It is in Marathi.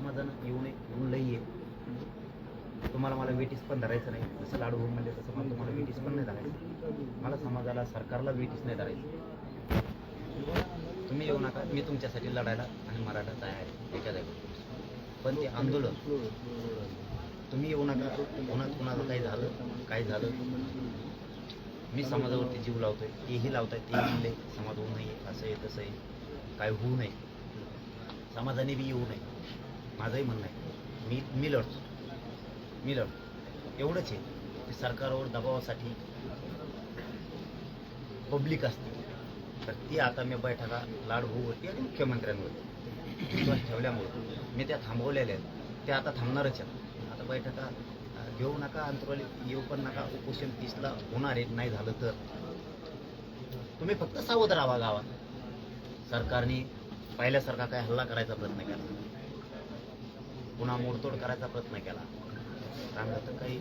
समाजानं येऊन लई आहे. तुम्हाला मला वेटीस पण धरायचं नाही, जसं लाडू भाऊ म्हणले तसं मला तुम्हाला वेटीस पण नाही धरायचं. मला समाजाला सरकारला वेटीस नाही धरायचं. तुम्ही येऊ नका, मी तुमच्यासाठी लढायला आणि मराठा तयार आहे एका जागेवर. पण ते आंदोलन तुम्ही येऊ नका. कुणाचं काही झालं मी समाजावरती जीव लावतोय, तेही लावताय, ते म्हणले समाज होऊ नये, असं आहे तसं आहे, काय होऊ नये, समाजाने बी येऊ नये, माझंही म्हणणं आहे. मी लढतो एवढंच आहे की सरकारवर दबावासाठी पब्लिक असते, तर ती आता मी बैठका लाडभाऊवरती आणि मुख्यमंत्र्यांवरती विश्वास ठेवल्यामुळे मी त्या थांबवलेल्या आहेत. त्या आता थांबणारच आहेत. आता बैठका घेऊ नका, अंतरावली येऊ पण नका. उपोषण 30ला होणार आहे. नाही झालं तर तुम्ही फक्त सावध राहा. गावात सरकारने पहिल्यासारखा काय हल्ला करायचा प्रयत्न केला, पुन्हा मोडतोड करायचा प्रयत्न केला, चांगलं तर काही